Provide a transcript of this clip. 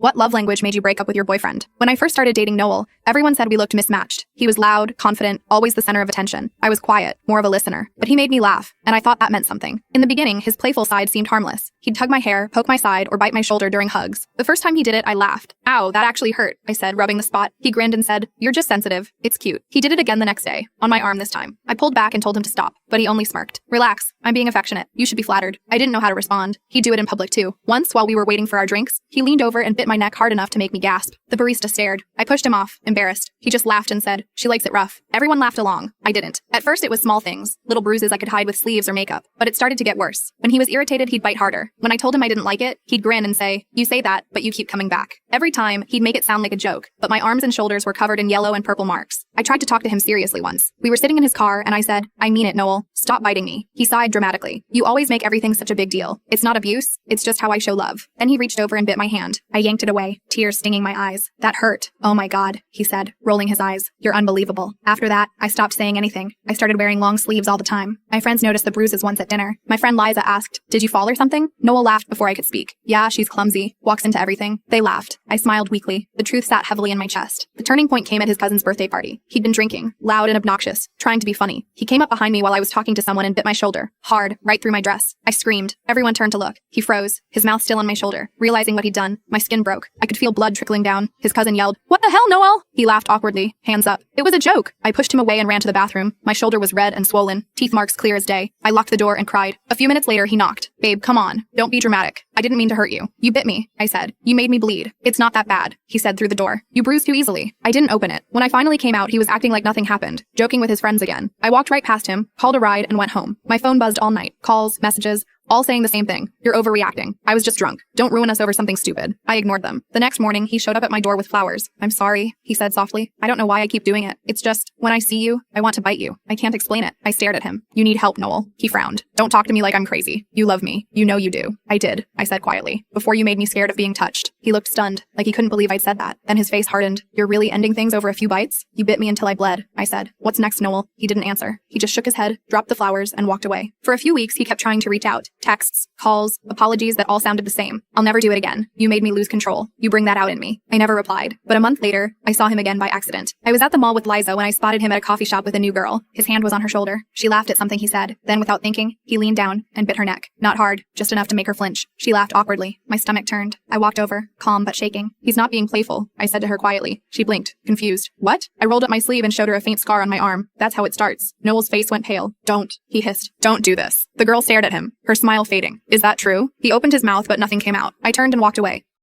What love language made you break up with your boyfriend? When I first started dating Noel, everyone said we looked mismatched. He was loud, confident, always the center of attention. I was quiet, more of a listener. But he made me laugh, and I thought that meant something. In the beginning, his playful side seemed harmless. He'd tug my hair, poke my side, or bite my shoulder during hugs. The first time he did it, I laughed. Ow, that actually hurt, I said, rubbing the spot. He grinned and said, "You're just sensitive. It's cute." He did it again the next day, on my arm this time. I pulled back and told him to stop, but he only smirked. "Relax, I'm being affectionate. You should be flattered." I didn't know how to respond. He'd do it in public too. Once, while we were waiting for our drinks, he leaned over and bit my neck hard enough to make me gasp. The barista stared. I pushed him off, embarrassed. He just laughed and said, "She likes it rough." Everyone laughed along. I didn't. At first it was small things, little bruises I could hide with sleeves or makeup, but it started to get worse. When he was irritated, he'd bite harder. When I told him I didn't like it, he'd grin and say, "You say that, but you keep coming back." Every time, he'd make it sound like a joke, but my arms and shoulders were covered in yellow and purple marks. I tried to talk to him seriously once. We were sitting in his car, and I said, "I mean it, Noel. Stop biting me." He sighed dramatically. "You always make everything such a big deal. It's not abuse, it's just how I show love." Then he reached over and bit my hand. I yanked it away, tears stinging my eyes. "That hurt." "Oh my God," he said, rolling his eyes. "You're unbelievable." After that, I stopped saying anything. I started wearing long sleeves all the time. My friends noticed the bruises once at dinner. My friend Liza asked, "Did you fall or something?" Noel laughed before I could speak. "Yeah, she's clumsy. Walks into everything." They laughed. I smiled weakly. The truth sat heavily in my chest. The turning point came at his cousin's birthday party. He'd been drinking, loud and obnoxious, trying to be funny. He came up behind me while I was talking to someone and bit my shoulder, hard, right through my dress. I screamed. Everyone turned to look. He froze, his mouth still on my shoulder. Realizing what he'd done, my skin broke. I could feel blood trickling down. His cousin yelled, "What the hell, Noel?" He laughed awkwardly, hands up. "It was a joke." I pushed him away and ran to the bathroom. My shoulder was red and swollen, teeth marks clear as day. I locked the door and cried. A few minutes later, he knocked. "Babe, come on. Don't be dramatic. I didn't mean to hurt you." "You bit me," I said. "You made me bleed." "It's not that bad," he said through the door. "You bruised too easily." I didn't open it. When I finally came out, he was acting like nothing happened, joking with his friends again. I walked right past him, called a ride, and went home. My phone buzzed all night. Calls, messages, all saying the same thing. "You're overreacting." I was just drunk. "Don't ruin us over something stupid." I ignored them. The next morning, he showed up at my door with flowers. "I'm sorry," he said softly. "I don't know why I keep doing it. It's just, when I see you, I want to bite you. I can't explain it." I stared at him. "You need help, Noel." He frowned. "Don't talk to me like I'm crazy. You love me. You know you do." "I did," I said quietly, "before you made me scared of being touched." He looked stunned, like he couldn't believe I'd said that. Then his face hardened. "You're really ending things over a few bites?" "You bit me until I bled," I said. "What's next, Noel?" He didn't answer. He just shook his head, dropped the flowers, and walked away. For a few weeks, he kept trying to reach out. Texts, calls, apologies that all sounded the same. "I'll never do it again. You made me lose control. You bring that out in me." I never replied. But a month later, I saw him again by accident. I was at the mall with Liza when I spotted him at a coffee shop with a new girl. His hand was on her shoulder. She laughed at something he said. Then, without thinking, he leaned down and bit her neck. Not hard, just enough to make her flinch. She laughed awkwardly. My stomach turned. I walked over, calm but shaking. "He's not being playful," I said to her quietly. She blinked, confused. "What?" I rolled up my sleeve and showed her a faint scar on my arm. "That's how it starts." Noel's face went pale. "Don't," he hissed. "Don't do this." The girl stared at him, her smile fading. "Is that true?" He opened his mouth, but nothing came out. I turned and walked away.